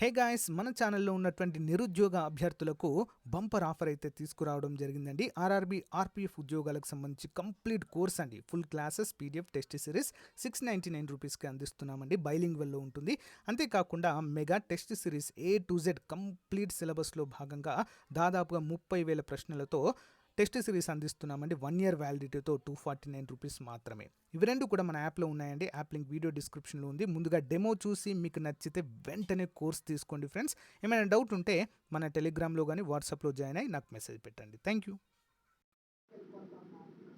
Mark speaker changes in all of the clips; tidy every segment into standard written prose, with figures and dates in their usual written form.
Speaker 1: Hey guys, మన ఛానల్లో ఉన్నటువంటి నిరుద్యోగ అభ్యర్థులకు బంపర్ ఆఫర్ అయితే తీసుకురావడం జరిగిందండి. ఆర్ఆర్బీ ఆర్పీఎఫ్ ఉద్యోగాలకు సంబంధించి కంప్లీట్ కోర్స్ అండి. Full classes PDF test series 699 రూపీస్కి అందిస్తున్నామండి. బైలింగ్వల్లో ఉంటుంది. అంతేకాకుండా mega test series A to Z complete సిలబస్లో భాగంగా దాదాపుగా 30,000 ప్రశ్నలతో టెస్ట్ సిరీస్ అందిస్తున్నామండి. 1 year వ్యాలిడిటీతో 249 రూపీస్ మాత్రమే. ఇవి రెండు కూడా మన యాప్లో ఉన్నాయండి. యాప్ లింక్ వీడియో డిస్క్రిప్షన్లో ఉంది. ముందుగా డెమో చూసి మీకు నచ్చితే వెంటనే కోర్స్ తీసుకోండి ఫ్రెండ్స్. ఏమైనా డౌట్ ఉంటే మన టెలిగ్రామ్లో కానీ వాట్సాప్లో జాయిన్ అయ్యి నాకు మెసేజ్ పెట్టండి. Thank you.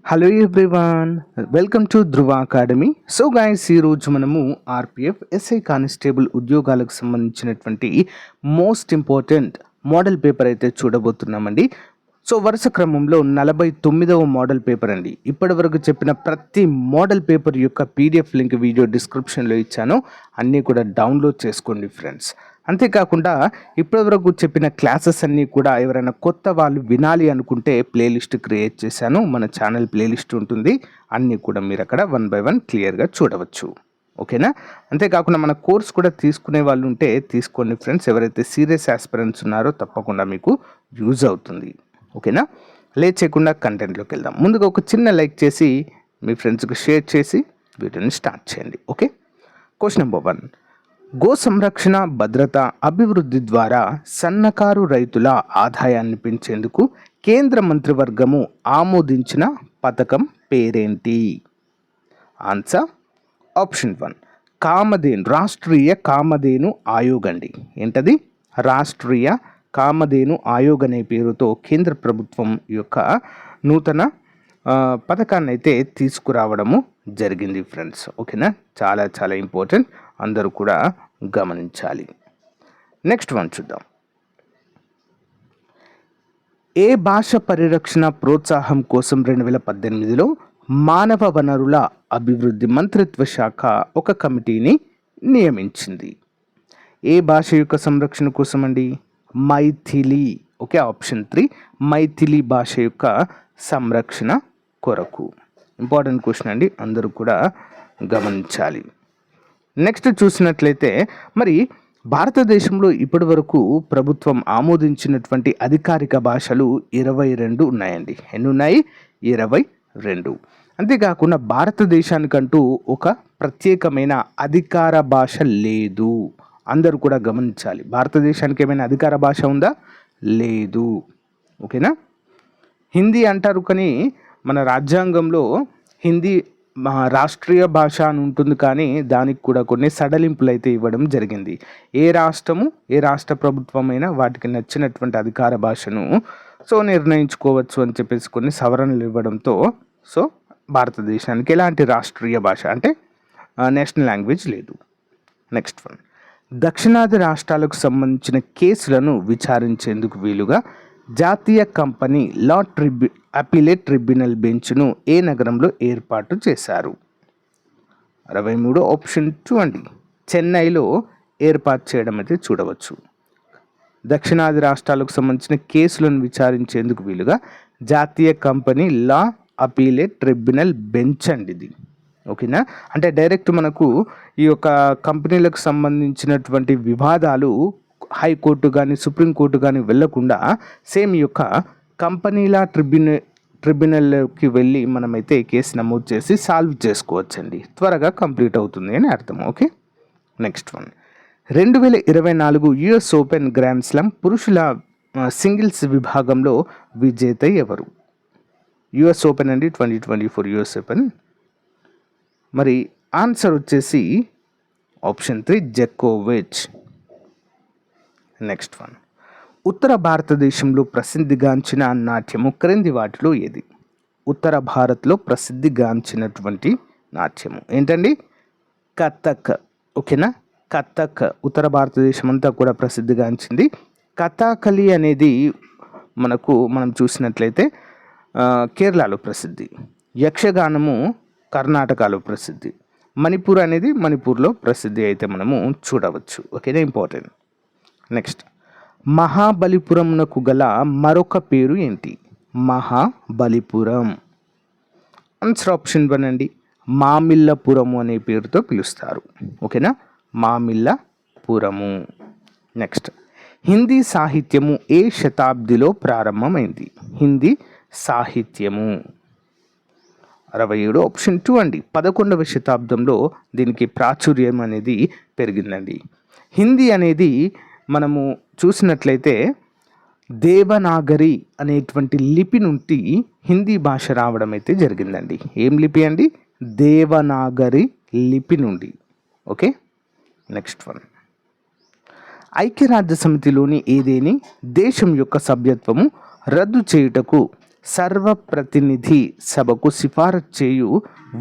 Speaker 2: Hello everyone, welcome to Dhruva academy. So guys, ఈరోజు మనము ఆర్పిఎఫ్ ఎస్ఐ కానిస్టేబుల్ ఉద్యోగాలకు సంబంధించినటువంటి మోస్ట్ ఇంపార్టెంట్ మోడల్ పేపర్ అయితే చూడబోతున్నామండి. సో వరుస క్రమంలో 49వ మోడల్ పేపర్ అండి. ఇప్పటి వరకు చెప్పిన ప్రతి మోడల్ పేపర్ యొక్క పీడిఎఫ్ లింక్ వీడియో డిస్క్రిప్షన్లో ఇచ్చాను. అన్నీ కూడా డౌన్లోడ్ చేసుకోండి ఫ్రెండ్స్. అంతేకాకుండా ఇప్పటివరకు చెప్పిన క్లాసెస్ అన్నీ కూడా ఎవరైనా కొత్త వాళ్ళు వినాలి అనుకుంటే ప్లేలిస్ట్ క్రియేట్ చేశాను. మన ఛానల్ ప్లేలిస్ట్ ఉంటుంది. అన్నీ కూడా మీరు అక్కడ 1 by 1 క్లియర్గా చూడవచ్చు. ఓకేనా? అంతేకాకుండా మన కోర్స్ కూడా తీసుకునే వాళ్ళు ఉంటే తీసుకోండి ఫ్రెండ్స్. ఎవరైతే సీరియస్ ఆస్పిరెంట్స్ ఉన్నారో తప్పకుండా మీకు యూజ్ అవుతుంది. ఓకేనా? లేట్ చేయకుండా కంటెంట్లోకి వెళ్దాం. ముందుగా ఒక చిన్న లైక్ చేసి మీ ఫ్రెండ్స్కి షేర్ చేసి వీడియోని స్టార్ట్ చేయండి. Okay, question number 1. గో సంరక్షణ, భద్రత, అభివృద్ధి ద్వారా సన్నకారు రైతుల ఆదాయాన్ని పెంచేందుకు కేంద్ర మంత్రివర్గము ఆమోదించిన పథకం పేరేంటి? ఆన్సర్ ఆప్షన్ 1 కామధేను, రాష్ట్రీయ కామధేను ఆయోగ్ అండి. ఏంటది? రాష్ట్రీయ కామధేను ఆయోగ్ అనే పేరుతో కేంద్ర ప్రభుత్వం యొక్క నూతన పథకాన్ని అయితే తీసుకురావడము జరిగింది ఫ్రెండ్స్. ఓకేనా? చాలా చాలా ఇంపార్టెంట్, అందరూ కూడా గమనించాలి. నెక్స్ట్ వన్ చూద్దాం. ఏ భాష పరిరక్షణ ప్రోత్సాహం కోసం 2018లో మానవ వనరుల అభివృద్ధి మంత్రిత్వ శాఖ ఒక కమిటీని నియమించింది? ఏ భాష యొక్క సంరక్షణ కోసం అండి? మైథిలి. ఓకే, ఆప్షన్ 3 మైథిలి భాష యొక్క సంరక్షణ కొరకు. ఇంపార్టెంట్ క్వశ్చన్ అండి, అందరూ కూడా గమనించాలి. నెక్స్ట్ చూసినట్లయితే మరి భారతదేశంలో ఇప్పటి వరకు ప్రభుత్వం ఆమోదించినటువంటి అధికారిక భాషలు 22 ఉన్నాయండి. ఎన్ని ఉన్నాయి? 22. అంతేకాకుండా భారతదేశానికంటూ ఒక ప్రత్యేకమైన అధికార భాష లేదు. అందరూ కూడా గమనించాలి. భారతదేశానికి ఏమైనా అధికార భాష ఉందా? లేదు. ఓకేనా? హిందీ అంటారు, కానీ మన రాజ్యాంగంలో హిందీ రాష్ట్రీయ భాష అని ఉంటుంది, కానీ దానికి కూడా కొన్ని సడలింపులు అయితే ఇవ్వడం జరిగింది. ఏ రాష్ట్ర ప్రభుత్వమైనా వాటికి నచ్చినటువంటి అధికార భాషను నిర్ణయించుకోవచ్చు అని చెప్పేసి కొన్ని సవరణలు ఇవ్వడంతో భారతదేశానికి ఎలాంటి రాష్ట్రీయ భాష అంటే నేషనల్ లాంగ్వేజ్ లేదు. Next one. దక్షిణాది రాష్ట్రాలకు సంబంధించిన కేసులను విచారించేందుకు వీలుగా జాతీయ కంపెనీ లా అపీలేట్ ట్రిబ్యునల్ బెంచ్ను ఏ నగరంలో ఏర్పాటు చేశారు? 63 ఆప్షన్ 2 అండి. చెన్నైలో ఏర్పాటు చేయడం అయితే చూడవచ్చు. దక్షిణాది రాష్ట్రాలకు సంబంధించిన కేసులను విచారించేందుకు వీలుగా జాతీయ company law appellate tribunal bench అండి ఇది. ఓకేనా? అంటే డైరెక్ట్ మనకు ఈ యొక్క కంపెనీలకు సంబంధించినటువంటి వివాదాలు హైకోర్టు కానీ సుప్రీంకోర్టు కానీ వెళ్లకుండా సేమ్ ఈ యొక్క కంపెనీల ట్రిబ్యునల్కి వెళ్ళి మనమైతే కేసు నమోదు చేసి సాల్వ్ చేసుకోవచ్చండి. త్వరగా కంప్లీట్ అవుతుంది అని అర్థం. Okay, next one. 2024 US open grand slam పురుషుల సింగిల్స్ విభాగంలో విజేత ఎవరు? US ఓపెన్ అండి, 2024 US ఓపెన్. మరి ఆన్సర్ వచ్చేసి ఆప్షన్ 3 జకోవిచ్. Next one. ఉత్తర భారతదేశంలో ప్రసిద్ధిగాంచిన నాట్యము క్రింది వాటిలో ఏది? ఉత్తర భారత్లో ప్రసిద్ధిగాంచినటువంటి నాట్యము ఏంటండి? కథక్. ఓకేనా? కథక్ ఉత్తర భారతదేశం అంతా కూడా ప్రసిద్ధిగాంచింది. కథాకళి అనేది మనం చూసినట్లయితే కేరళలో ప్రసిద్ధి. యక్షగానము కర్ణాటకలో ప్రసిద్ధి. మణిపూర్ అనేది మణిపూర్లో ప్రసిద్ధి అయితే మనము చూడవచ్చు. ఓకేనా? ఇంపార్టెంట్. నెక్స్ట్. మహాబలిపురంనకు గల మరొక పేరు ఏంటి? మహాబలిపురం. ఆన్సర్ ఆప్షన్ 1 అండి, మామిళ్ళపురము అనే పేరుతో పిలుస్తారు. ఓకేనా? మామిళ్ళపురము. నెక్స్ట్, హిందీ సాహిత్యము ఏ శతాబ్దిలో ప్రారంభమైంది? హిందీ సాహిత్యము 67. ఆప్షన్ 2 అండి. 11వ శతాబ్దంలో దీనికి ప్రాచుర్యం అనేది పెరిగిందండి. హిందీ అనేది మనము చూసినట్లయితే దేవనాగరి అనేటువంటి లిపి నుండి హిందీ భాష రావడం అయితే జరిగిందండి. ఏం లిపి అండి? దేవనాగరి లిపి నుండి. Okay, next one. ఐక్యరాజ్య సమితిలోని ఏదేని దేశం యొక్క సభ్యత్వము రద్దు చేయుటకు సర్వప్రతినిధి సభకు సిఫారసు చేయు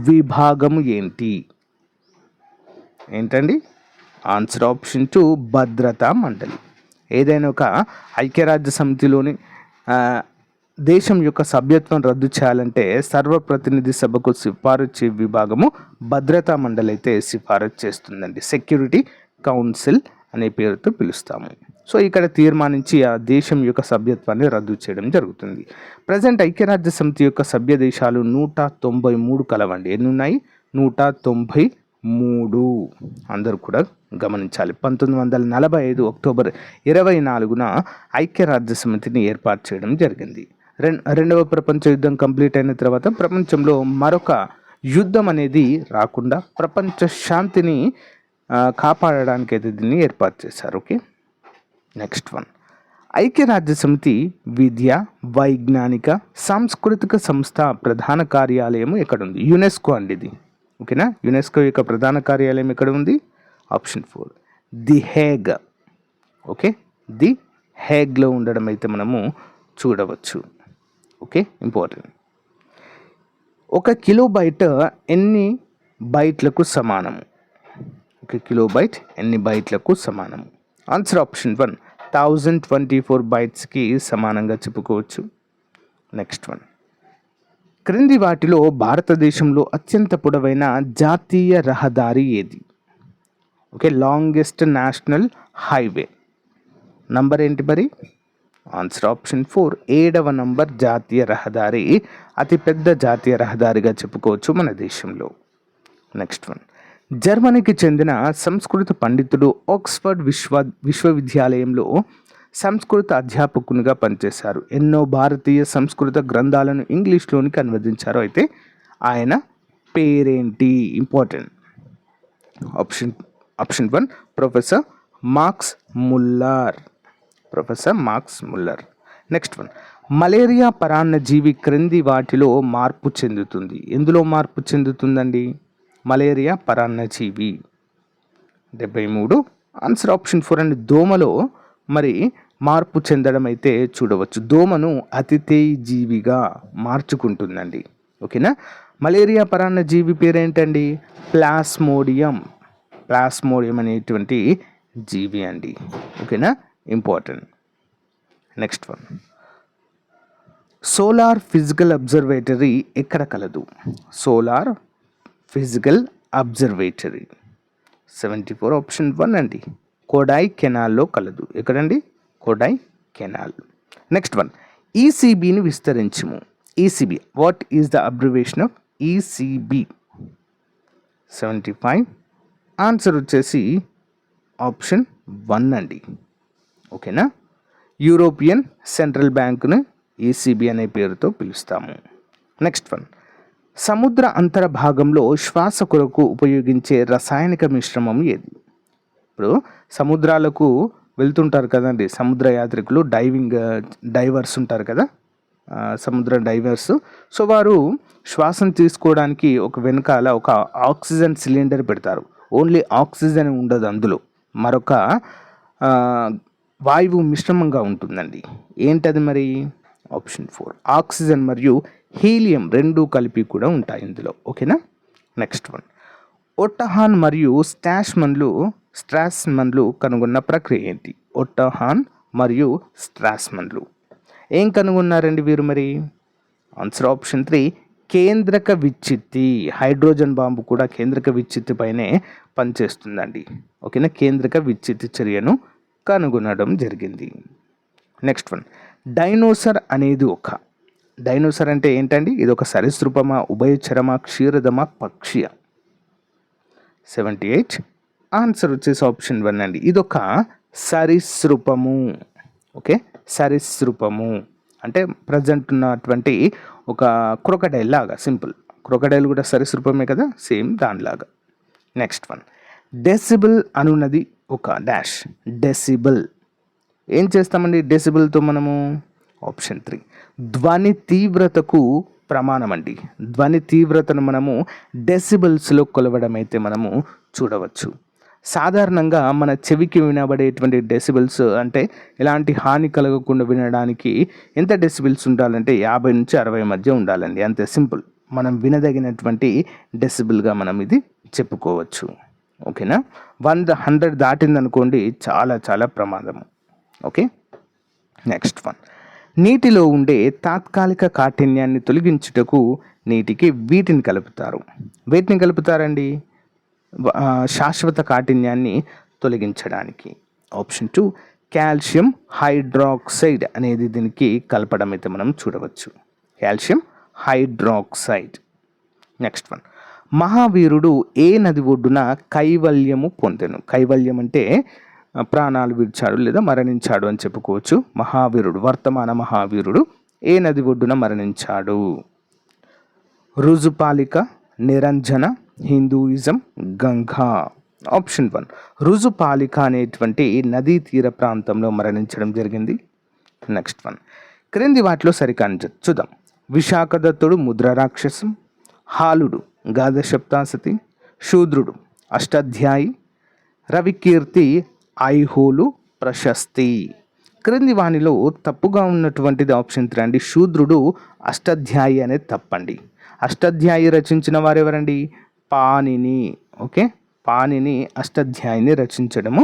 Speaker 2: విభాగము ఏంటండి? ఆన్సర్ ఆప్షన్ 2 భద్రతా మండలి. ఏదైనా ఒక ఐక్యరాజ్య సమితిలోని దేశం యొక్క సభ్యత్వం రద్దు చేయాలంటే సర్వప్రతినిధి సభకు సిఫారసు చే విభాగము భద్రతా మండలి అయితే సిఫారసు చేస్తుందండి. సెక్యూరిటీ కౌన్సిల్ అనే పేరుతో పిలుస్తాము. సో ఇక్కడ తీర్మానించి ఆ దేశం యొక్క సభ్యత్వాన్ని రద్దు చేయడం జరుగుతుంది. ప్రజెంట్ ఐక్యరాజ్య సమితి యొక్క సభ్య దేశాలు 193 కలవండి. ఎన్ని ఉన్నాయి? 193. అందరూ కూడా గమనించాలి. 1945 అక్టోబర్ 24న ఐక్యరాజ్య సమితిని ఏర్పాటు చేయడం జరిగింది. రెండవ ప్రపంచ యుద్ధం కంప్లీట్ అయిన తర్వాత ప్రపంచంలో మరొక యుద్ధం అనేది రాకుండా ప్రపంచ శాంతిని కాపాడడానికి అయితే దీన్ని ఏర్పాటు చేశారు. Okay, next one. ఐక్యరాజ్య సమితి విద్య, వైజ్ఞానిక, సాంస్కృతిక సంస్థ ప్రధాన కార్యాలయం ఎక్కడుంది? యునెస్కో అండి ఇది. ఓకేనా, యునెస్కో యొక్క ప్రధాన కార్యాలయం ఎక్కడ ఉంది? Option 4 the Hague. Okay, the హేగ్లో ఉండడం అయితే మనము చూడవచ్చు. Okay, important. 1 కిలోబైట్ ఎన్ని బైట్లకు సమానము? 1 కిలోబైట్ ఎన్ని బైట్లకు సమానము? ఆన్సర్ ఆప్షన్ 1 1024 బైట్స్కి సమానంగా చెప్పుకోవచ్చు. Next one. క్రింది వాటిలో భారతదేశంలో అత్యంత పొడవైన జాతీయ రహదారి ఏది? Okay, longest national highway number ఏంటి మరి? ఆన్సర్ ఆప్షన్ 4 7వ నంబర్ జాతీయ రహదారి అతిపెద్ద జాతీయ రహదారిగా చెప్పుకోవచ్చు మన దేశంలో. Next one. జర్మనీకి చెందిన సంస్కృత పండితుడు ఆక్స్ఫర్డ్ విశ్వవిద్యాలయంలో సంస్కృత అధ్యాపకునిగా పనిచేశారు. ఎన్నో భారతీయ సంస్కృత గ్రంథాలను ఇంగ్లీష్లోనికి అనువదించారు. అయితే ఆయన పేరేంటి? Important. Option 1 professor marks Muller. Next one. Malaria పరాన్నజీవి క్రింది వాటిలో మార్పు చెందుతుంది. ఎందులో మార్పు చెందుతుందండి? మలేరియా పరాన్నజీవి 73. ఆన్సర్ ఆప్షన్ 4 అండి. దోమలో మరి మార్పు చెందడం అయితే చూడవచ్చు. దోమను అతిథేయ జీవిగా మార్చుకుంటుందండి. ఓకేనా. మలేరియా పరాన్నజీవి పేరేంటండి? ప్లాస్మోడియం అనేటువంటి జీవి అండి. ఓకేనా, important. Next one. Solar physical observatory ఎక్కడ కలదు? Solar physical observatory 74. ఆప్షన్ 1 అండి. కోడాయ్ కెనాల్లో కలదు. ఎక్కడండి? కోడాయ్ కెనాల్. Next one. ఈసీబీని విస్తరించుము. ECB, what is the abbreviation of ECB? 75. Answer వచ్చేసి ఆప్షన్ 1 అండి. ఓకేనా. యూరోపియన్ సెంట్రల్ బ్యాంకును ఈసీబీ అనే పేరుతో పిలుస్తాము. Next one. సముద్ర అంతర్భాగంలో శ్వాస కొరకు ఉపయోగించే రసాయనిక మిశ్రమం ఏది? ఇప్పుడు సముద్రాలకు వెళ్తుంటారు కదండి సముద్ర యాత్రికులు, డైవర్స్ ఉంటారు కదా, సముద్ర డైవర్స్. సో వారు శ్వాసను తీసుకోవడానికి ఒక వెనకాల ఒక ఆక్సిజన్ సిలిండర్ పెడతారు. ఓన్లీ ఆక్సిజన్ ఉండదు, అందులో మరొక వాయువు మిశ్రమంగా ఉంటుందండి. ఏంటది మరి? ఆప్షన్ 4 ఆక్సిజన్ మరియు హీలియం రెండూ కలిపి కూడా ఉంటాయి ఇందులో. ఓకేనా. Next one. ఒట్టహాన్ మరియు స్ట్రాస్మన్లు కనుగొన్న ప్రక్రియ ఏంటి? ఒట్టహాన్ మరియు స్ట్రాస్మన్లు ఏం కనుగొన్నారండి వీరు మరి? ఆన్సర్ ఆప్షన్ 3 కేంద్రక విచ్ఛిత్తి. హైడ్రోజన్ బాంబు కూడా కేంద్రక విచ్ఛిత్తి పైనే పనిచేస్తుందండి. ఓకేనా. కేంద్రక విచ్ఛిత్తి చర్యను కనుగొనడం జరిగింది. Next one. డైనోసర్ అంటే ఏంటండి? ఇది ఒక సరీసృపమా, ఉభయచరమా, క్షీరదమా, పక్షియ? 78. ఆన్సర్ వచ్చేసి ఆప్షన్ 1 అండి. ఇదొక సరీసృపము. ఓకే, సరీసృపము అంటే ప్రజెంట్ ఉన్నటువంటి ఒక క్రొకడైల్ లాగా, సింపుల్. క్రొకడైల్ కూడా సరీసృపమే కదా, సేమ్ దానిలాగా. నెక్స్ట్ వన్, డెసిబుల్ అనున్నది ఒక డాష్. డెసిబుల్ ఏం చేస్తామండి డెసిబుల్తో మనము? ఆప్షన్ 3, ధ్వని తీవ్రతకు ప్రమాణం అండి. ధ్వని తీవ్రతను మనము డెసిబుల్స్లో కొలవడం అయితే మనము చూడవచ్చు. సాధారణంగా మన చెవికి వినబడేటువంటి డెసిబుల్స్ అంటే ఎలాంటి హాని కలగకుండా వినడానికి ఎంత డెసిబుల్స్ ఉండాలంటే 50 నుంచి 60 మధ్య ఉండాలండి, అంతే సింపుల్. మనం వినదగినటువంటి డెసిబుల్గా మనం ఇది చెప్పుకోవచ్చు. ఓకేనా, 100 దాటిందనుకోండి చాలా చాలా ప్రమాదము. ఓకే, నెక్స్ట్ వన్, నీటిలో ఉండే తాత్కాలిక కాఠిన్యాన్ని తొలగించుటకు నీటికి వీటిని కలుపుతారు. వీటిని కలుపుతారండి శాశ్వత కాఠిన్యాన్ని తొలగించడానికి. ఆప్షన్ 2, కాల్షియం హైడ్రాక్సైడ్ అనేది దీనికి కలపడం అయితే మనం చూడవచ్చు. Calcium hydroxide. నెక్స్ట్ వన్, మహావీరుడు ఏ నది ఒడ్డున కైవల్యము పొందెను? కైవల్యం అంటే ప్రాణాలు విడిచాడు లేదా మరణించాడు అని చెప్పుకోవచ్చు. మహావీరుడు, వర్తమాన మహావీరుడు ఏ నది ఒడ్డున మరణించాడు? రుజుపాలిక, నిరంజన, హిందూయిజం, గంగా. ఆప్షన్ 1, రుజుపాలిక అనేటువంటి నదీ తీర ప్రాంతంలో మరణించడం జరిగింది. నెక్స్ట్ వన్, క్రింది వాటిలో సరికాని చూద్దాం. విశాఖదత్తుడు ముద్ర రాక్షసం, హాలుడు గాథ సప్తాసతి, శూద్రుడు అష్టాధ్యాయి, రవికీర్తి ఐహోలు ప్రశస్తి. క్రింది వానిలో తప్పుగా ఉన్నటువంటిది ఆప్షన్ 3 అండి. శూద్రుడు అష్టాధ్యాయి అనేది తప్పండి. అష్టాధ్యాయి రచించిన వారెవరండి? పాణిని. ఓకే, పాణిని అష్టాధ్యాయిని రచించడము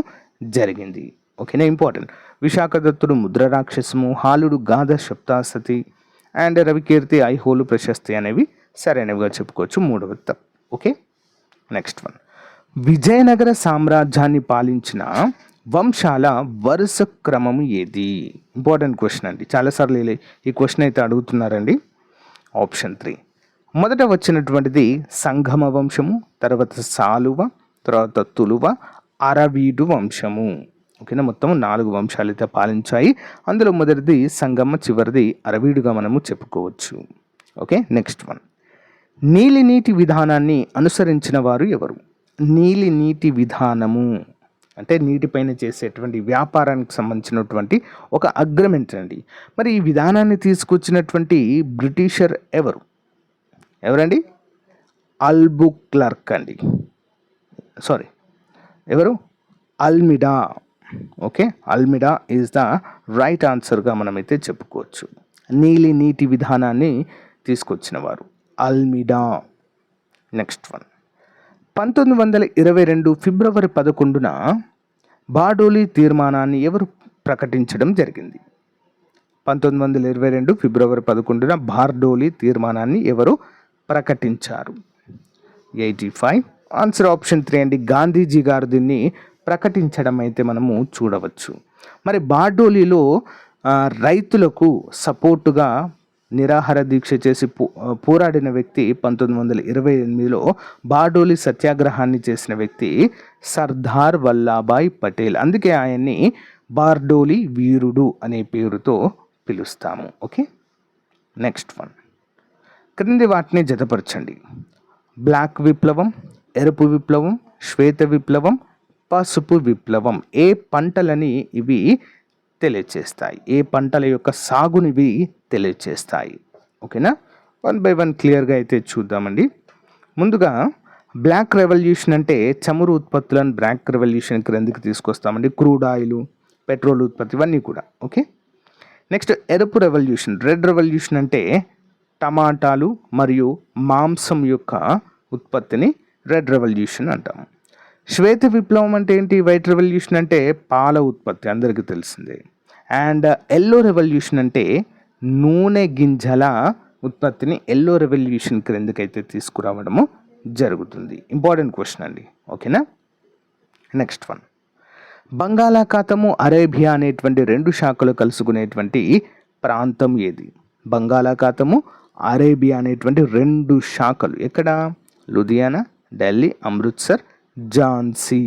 Speaker 2: జరిగింది. ఓకేనా, ఇంపార్టెంట్. విశాఖదత్తుడు ముద్ర రాక్షసము, హాలుడు గాథ సప్తాసతి అండ్ రవికీర్తి ఐహోలు ప్రశస్తి అనేవి సరైనవిగా చెప్పుకోవచ్చు. 3వ తప్పు. ఓకే, నెక్స్ట్ వన్, విజయనగర సామ్రాజ్యాన్ని పాలించిన వంశాల వరుస క్రమము ఏది? ఇంపార్టెంట్ క్వశ్చన్ అండి, చాలాసార్లు ఈ క్వశ్చన్ అయితే అడుగుతున్నారండి. ఆప్షన్ 3, మొదట వచ్చినటువంటిది సంగమ వంశము, తర్వాత సాలువ, తర్వాత తులువ, అరవీడు వంశము. ఓకేనా, మొత్తం 4 వంశాలు అయితే పాలించాయి. అందులో మొదటిది సంగమ, చివరిది అరవీడుగా మనము చెప్పుకోవచ్చు. ఓకే, నెక్స్ట్ వన్, నీలి నీటి విధానాన్ని అనుసరించిన వారు ఎవరు? నీలి నీటి విధానము అంటే నీటిపైన చేసేటువంటి వ్యాపారానికి సంబంధించినటువంటి ఒక అగ్రిమెంట్ అండి. మరి ఈ విధానాన్ని తీసుకొచ్చినటువంటి బ్రిటిషర్ ఎవరండి? అల్బుక్లర్క్ అండి. ఎవరు? Almeida. Okay, Almeida is the right ఆన్సర్గా మనమైతే చెప్పుకోవచ్చు. నీలి నీటి విధానాన్ని తీసుకొచ్చిన వారు అల్మిడా. నెక్స్ట్ వన్, 1922 ఫిబ్రవరి 11న బార్డోలీ తీర్మానాన్ని ఎవరు ప్రకటించడం జరిగింది? 1922 ఫిబ్రవరి 11న బార్డోలీ తీర్మానాన్ని ఎవరు ప్రకటించారు? 85 ఆన్సర్ ఆప్షన్ 3 అండి. గాంధీజీ గారు దీన్ని ప్రకటించడం అయితే మనము చూడవచ్చు. మరి బార్డోలీలో రైతులకు సపోర్టుగా నిరాహార దీక్ష చేసి పోరాడిన వ్యక్తి 1928లో బార్డోలీ సత్యాగ్రహాన్ని చేసిన వ్యక్తి సర్దార్ వల్లభాయ్ పటేల్. అందుకే ఆయన్ని బార్డోలీ వీరుడు అనే పేరుతో పిలుస్తాము. ఓకే, నెక్స్ట్ వన్, క్రింది వాటిని జతపరచండి. బ్లాక్ విప్లవం, ఎరుపు విప్లవం, శ్వేత విప్లవం, పసుపు విప్లవం. ఏ పంటలని ఇవి తెలియచేస్తాయి? ఏ పంటల యొక్క సాగుని ఇవి తెలియచేస్తాయి? ఓకేనా, 1 by 1 క్లియర్గా అయితే చూద్దామండి. ముందుగా బ్లాక్ రెవల్యూషన్ అంటే చమురు ఉత్పత్తులను బ్లాక్ రెవల్యూషన్ క్రిందికి తీసుకొస్తామండి. క్రూడ్ ఆయిల్, పెట్రోల్ ఉత్పత్తి ఇవన్నీ కూడా. ఓకే, నెక్స్ట్ ఎరుపు రెవల్యూషన్, రెడ్ రెవల్యూషన్ అంటే టమాటాలు మరియు మాంసం యొక్క ఉత్పత్తిని రెడ్ రెవల్యూషన్ అంటాము. శ్వేత విప్లవం అంటే ఏంటి? వైట్ రెవల్యూషన్ అంటే పాల ఉత్పత్తి, అందరికీ తెలిసిందే. అండ్ ఎల్లో రెవల్యూషన్ అంటే నూనె గింజల ఉత్పత్తిని ఎల్లో రెవల్యూషన్ క్రిందకైతే తీసుకురావడము జరుగుతుంది. ఇంపార్టెంట్ క్వశ్చన్ అండి. ఓకేనా, నెక్స్ట్ వన్, బంగాళాఖాతము, అరేబియా అనేటువంటి 2 శాఖలు కలుసుకునేటువంటి ప్రాంతం ఏది? బంగాళాఖాతము, అరేబియా అనేటువంటి 2 శాఖలు ఎక్కడ? లుధియానా, ఢిల్లీ, అమృత్సర్, ఝాన్సీ.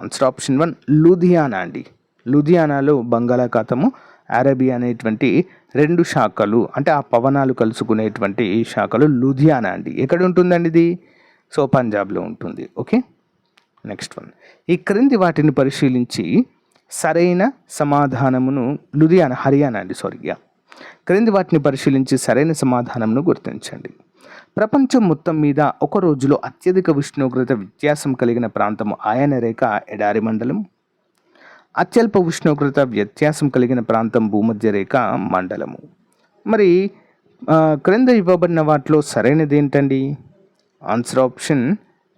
Speaker 2: ఆన్సర్ ఆప్షన్ 1 లూధియానా అండి. లూధియానాలో బంగాళాఖాతము, అరేబియా అనేటువంటి రెండు శాఖలు, అంటే ఆ పవనాలు కలుసుకునేటువంటి ఈ శాఖలు లూధియానా అండి. ఎక్కడ ఉంటుందండి ఇది? సో పంజాబ్లో ఉంటుంది. Okay, next one. ఈ క్రింది వాటిని పరిశీలించి సరైన సమాధానమును హర్యానా అండి, క్రింది వాటిని పరిశీలించి సరైన సమాధానంను గుర్తించండి. ప్రపంచం మొత్తం మీద ఒక రోజులో అత్యధిక ఉష్ణోగ్రత వ్యత్యాసం కలిగిన ప్రాంతము ఆయన రేఖ ఎడారి మండలం. అత్యల్ప ఉష్ణోగ్రత వ్యత్యాసం కలిగిన ప్రాంతం భూమధ్య రేఖ మండలము. మరి క్రింద ఇవ్వబడిన వాటిలో సరైనది ఏంటండి? ఆన్సర్ ఆప్షన్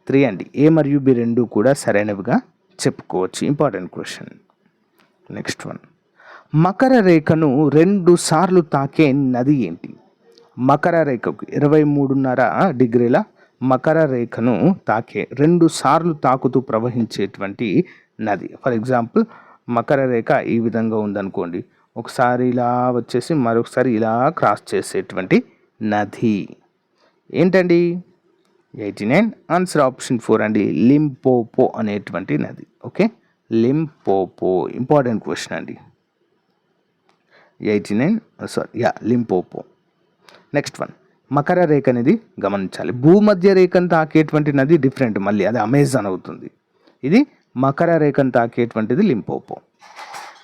Speaker 2: 3 అండి. ఏ మరియు బి రెండు కూడా సరైనవిగా చెప్పుకోవచ్చు. Important question. Next one. Makar రేఖను 2 సార్లు తాకే నది ఏంటి? మకర రేఖకు 23.5 డిగ్రీల మకర రేఖను తాకే 2 సార్లు తాకుతూ ప్రవహించేటువంటి నది. ఫర్ ఎగ్జాంపుల్, మకర రేఖ ఈ విధంగా ఉందనుకోండి, ఒకసారి ఇలా వచ్చేసి మరొకసారి ఇలా క్రాస్ చేసేటువంటి నది ఏంటండి? 89. ఆన్సర్ ఆప్షన్ 4 అండి, లింపోపో అనేటువంటి నది. Okay, Limpopo. ఇంపార్టెంట్ క్వశ్చన్ అండి. 89 లింపోపో. Next one. మకర రేఖ అనేది గమనించాలి. భూమధ్య రేఖను తాకేటువంటి నది డిఫరెంట్, మళ్ళీ అది అమెజాన్ అవుతుంది. ఇది మకర రేఖను తాకేటువంటిది లింపోపో.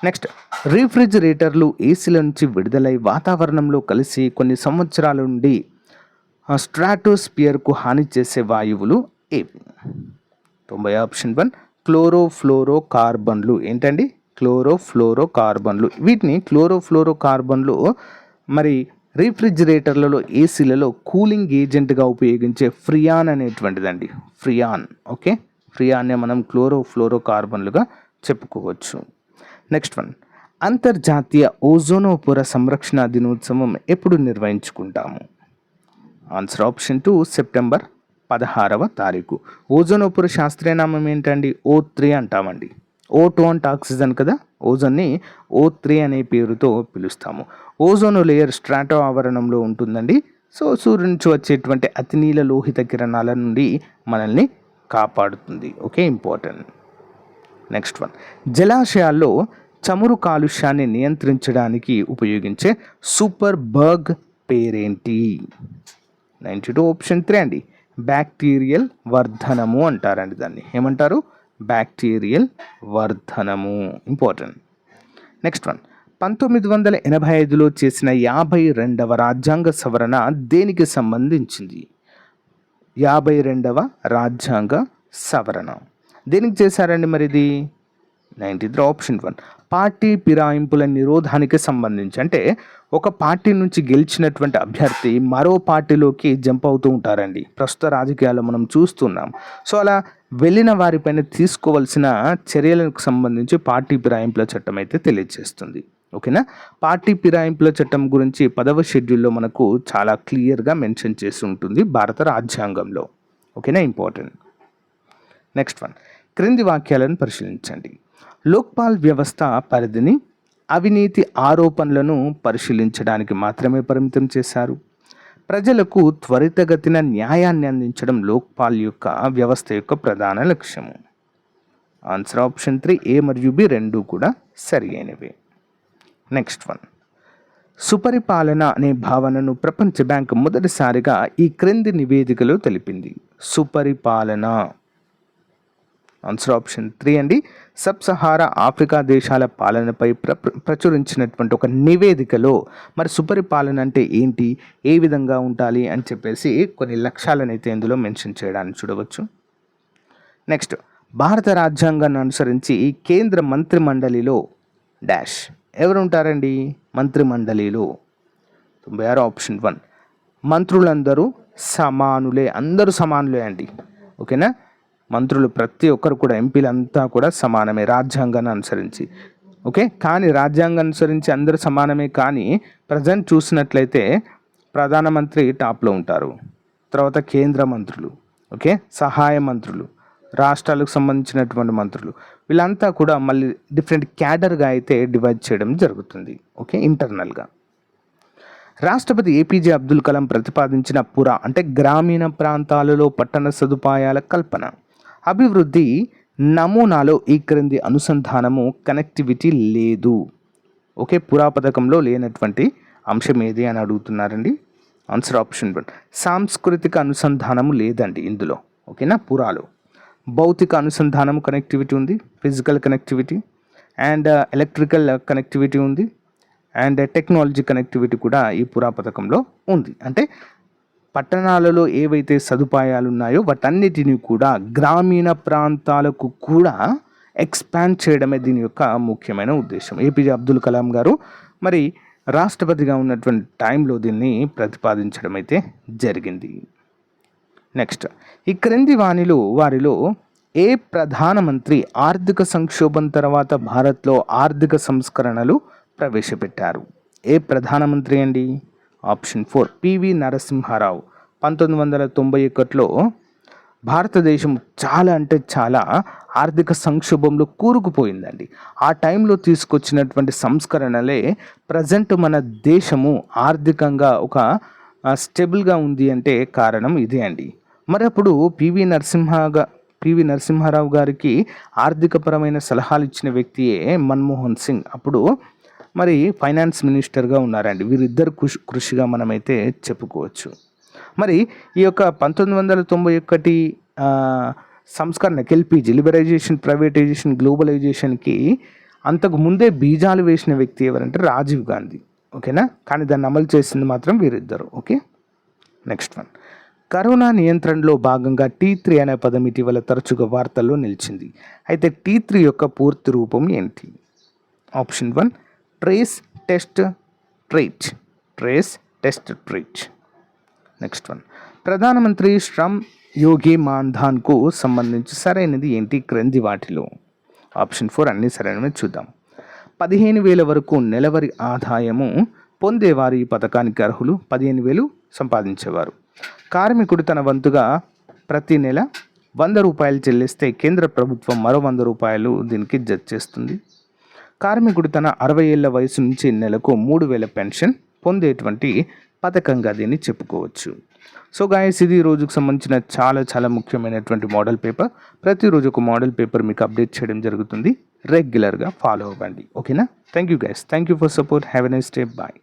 Speaker 2: నెక్స్ట్, రిఫ్రిజిరేటర్లు ఏసీల నుంచి విడుదలై వాతావరణంలో కలిసి కొన్ని సంవత్సరాల నుండి స్ట్రాటోస్పియర్కు హాని చేసే వాయువులు ఏవి? 90. ఆప్షన్ 1 క్లోరోఫ్లోరో కార్బన్లు. ఏంటండి? క్లోరోఫ్లోరో కార్బన్లు. వీటిని క్లోరోఫ్లోరో కార్బన్లు మరి రిఫ్రిజిరేటర్లలో, ఏసీలలో కూలింగ్ ఏజెంట్గా ఉపయోగించే ఫ్రియాన్ అనేటువంటిదండి. ఫ్రియాన్. ఓకే, ఫ్రియాన్నే మనం క్లోరోఫ్లోరో కార్బన్లుగా చెప్పుకోవచ్చు. Next one. అంతర్జాతీయ ఓజోనోపొర సంరక్షణ దినోత్సవం ఎప్పుడు నిర్వహించుకుంటాము? ఆన్సర్ ఆప్షన్ 2 సెప్టెంబర్ 16వ తారీఖు. ఓజోనోపొర శాస్త్రీయ నామం ఏంటండి? O3 అంటామండి. O2 అంటే ఆక్సిజన్ కదా, ఓజోన్ని O3 అనే పేరుతో పిలుస్తాము. ఓజోన్ లేయర్ స్ట్రాటో ఆవరణంలో ఉంటుందండి. సో సూర్యుడి నుంచి వచ్చేటువంటి అతినీల లోహిత కిరణాల నుండి మనల్ని కాపాడుతుంది. Okay, important. Next one. జలాశయాల్లో చమురు కాలుష్యాన్ని నియంత్రించడానికి ఉపయోగించే సూపర్ బగ్ పేరేంటి? 92. ఆప్షన్ 3 అండి, బ్యాక్టీరియల్ వర్ధనము అంటారండి. దాన్ని ఏమంటారు? బ్యాక్టీరియల్ వర్ధనము. ఇంపార్టెంట్. Next one. 1985లో చేసిన 52వ రాజ్యాంగ సవరణ దేనికి సంబంధించింది? 52వ రాజ్యాంగ సవరణ దేనికి చేశారండి మరి ఇది? 93. ఆప్షన్ 1 పార్టీ ఫిరాయింపుల నిరోధానికి సంబంధించి. అంటే ఒక పార్టీ నుంచి గెలిచినటువంటి అభ్యర్థి మరో పార్టీలోకి జంప్ అవుతూ ఉంటారండి. ప్రస్తుత రాజకీయాల్లో మనం చూస్తున్నాం. సో అలా వెళ్ళిన వారిపైన తీసుకోవాల్సిన చర్యలకు సంబంధించి పార్టీ ఫిరాయింపుల చట్టం అయితే తెలియజేస్తుంది. ఓకేనా? పార్టీ ఫిరాయింపుల చట్టం గురించి 10వ షెడ్యూల్లో మనకు చాలా క్లియర్గా మెన్షన్ చేసి ఉంటుంది భారత రాజ్యాంగంలో. ఓకేనా? ఇంపార్టెంట్. Next one. క్రింది వాక్యాలను పరిశీలించండి. లోక్పాల్ వ్యవస్థ పరిధిని అవినీతి ఆరోపణలను పరిశీలించడానికి మాత్రమే పరిమితం చేశారు. ప్రజలకు త్వరితగతిన న్యాయాన్ని అందించడం లోక్పాల్ యొక్క వ్యవస్థ యొక్క ప్రధాన లక్ష్యము. ఆన్సర్ ఆప్షన్ 3 ఏ మరియు బి రెండు కూడా సరి అయినవి. Next one. సుపరిపాలన అనే భావనను ప్రపంచ బ్యాంక్ మొదటిసారిగా ఈ క్రింది నివేదికలో తెలిపింది. సుపరిపాలన. ఆన్సర్ ఆప్షన్ 3 అండి, సబ్ సహారా ఆఫ్రికా దేశాల పాలనపై ప్రచురించినటువంటి ఒక నివేదికలో మరి సుపరిపాలన అంటే ఏంటి, ఏ విధంగా ఉండాలి అని చెప్పేసి కొన్ని లక్ష్యాలను అయితే ఇందులో మెన్షన్ చేయడాన్ని చూడవచ్చు. నెక్స్ట్, భారత రాజ్యాంగాన్ని అనుసరించి కేంద్ర మంత్రిమండలిలో డాష్ ఎవరు ఉంటారండి? మంత్రిమండలిలో 96. ఆప్షన్ 1 మంత్రులందరూ సమానులే. అందరూ సమానులే అండి. ఓకేనా? మంత్రులు ప్రతి ఒక్కరు కూడా, ఎంపీలంతా కూడా సమానమే రాజ్యాంగాన్ని అనుసరించి. ఓకే, కానీ రాజ్యాంగం అనుసరించి అందరూ సమానమే, కానీ ప్రజెంట్ చూసినట్లయితే ప్రధానమంత్రి టాప్లో ఉంటారు, తర్వాత కేంద్ర మంత్రులు, ఓకే, సహాయ మంత్రులు, రాష్ట్రాలకు సంబంధించినటువంటి మంత్రులు, వీళ్ళంతా కూడా మళ్ళీ డిఫరెంట్ క్యాడర్గా అయితే డివైడ్ చేయడం జరుగుతుంది. ఓకే, ఇంటర్నల్గా. రాష్ట్రపతి ఏపీజే అబ్దుల్ కలాం ప్రతిపాదించిన పుర అంటే గ్రామీణ ప్రాంతాలలో పట్టణ సదుపాయాల కల్పన, అభివృద్ధి నమూనాలో ఈ క్రింది అనుసంధానము కనెక్టివిటీ లేదు. ఓకే, పురా పథకంలో లేనటువంటి అంశం ఏది అని అడుగుతున్నారండి. Answer option 1. సాంస్కృతిక అనుసంధానము లేదండి ఇందులో. ఓకేనా, పురాలో భౌతిక అనుసంధానము కనెక్టివిటీ ఉంది, physical connectivity and electrical connectivity ఉంది, అండ్ టెక్నాలజీ కనెక్టివిటీ కూడా ఈ పురా పథకంలో ఉంది. అంటే పట్టణాలలో ఏవైతే సదుపాయాలు ఉన్నాయో వాటన్నిటిని కూడా గ్రామీణ ప్రాంతాలకు కూడా ఎక్స్పాండ్ చేయడమే దీని యొక్క ముఖ్యమైన ఉద్దేశం. ఏపీజే అబ్దుల్ కలాం గారు మరి రాష్ట్రపతిగా ఉన్నటువంటి టైంలో దీన్ని ప్రతిపాదించడం అయితే జరిగింది. నెక్స్ట్, ఈ క్రింది వారిలో ఏ ప్రధానమంత్రి ఆర్థిక సంక్షోభం తర్వాత భారత్లో ఆర్థిక సంస్కరణలు ప్రవేశపెట్టారు? ఏ ప్రధానమంత్రి అండి? Option 4 PV Narasimha Rao. 1991లో భారతదేశం చాలా అంటే చాలా ఆర్థిక సంక్షోభంలో కూరుకుపోయిందండి. ఆ టైంలో తీసుకొచ్చినటువంటి సంస్కరణలే ప్రజెంట్ మన దేశము ఆర్థికంగా ఒక స్టేబుల్గా ఉంది అంటే కారణం ఇదే అండి. మరి అప్పుడు పివి నరసింహారావు గారికి ఆర్థికపరమైన సలహాలు ఇచ్చిన వ్యక్తియే మన్మోహన్ సింగ్. అప్పుడు మరి ఫైనాన్స్ మినిస్టర్గా ఉన్నారండి. వీరిద్దరు కృషిగా మనమైతే చెప్పుకోవచ్చు. మరి ఈ యొక్క 1991 సంస్కరణకి ఎల్పిజి లిబరైజేషన్, ప్రైవేటైజేషన్, గ్లోబలైజేషన్కి అంతకు ముందే బీజాలు వేసిన వ్యక్తి ఎవరంటే రాజీవ్ గాంధీ. ఓకేనా, కానీ దాన్ని అమలు చేసింది మాత్రం వీరిద్దరు. Okay, next one. కరోనా నియంత్రణలో భాగంగా T3 అనే పదం ఇటీవల తరచుగా వార్తల్లో నిలిచింది. అయితే T3 యొక్క పూర్తి రూపం ఏంటి? Option 1 trace test treat. Trace test treat. Next one. ప్రధానమంత్రి శ్రమ్ యోగి మాన్ధాన్కు సంబంధించి సరైనది ఏంటి క్రింది వాటిలో? ఆప్షన్ 4 అన్ని సరైనవి. చూద్దాం. 15,000 వరకు నెలవారీ ఆదాయము పొందేవారు ఈ పథకానికి అర్హులు. 15,000 సంపాదించేవారు. కార్మికుడు తన వంతుగా ప్రతి నెల 100 రూపాయలు చెల్లిస్తే కేంద్ర ప్రభుత్వం మరో 100 రూపాయలు దీనికి జత చేస్తుంది. కార్మికుడు తన 60 ఏళ్ల వయసు నుంచి నెలకు 3,000 పెన్షన్ పొందేటువంటి పథకంగా దీన్ని చెప్పుకోవచ్చు. సో గాయస్, ఇది రోజుకు సంబంధించిన చాలా ముఖ్యమైనటువంటి మోడల్ పేపర్. ప్రతిరోజు ఒక మోడల్ పేపర్ మీకు అప్డేట్ చేయడం జరుగుతుంది. రెగ్యులర్గా ఫాలో అవ్వండి. ఓకేనా? Thank you guys. Thank you for support. Have a nice day. Bye.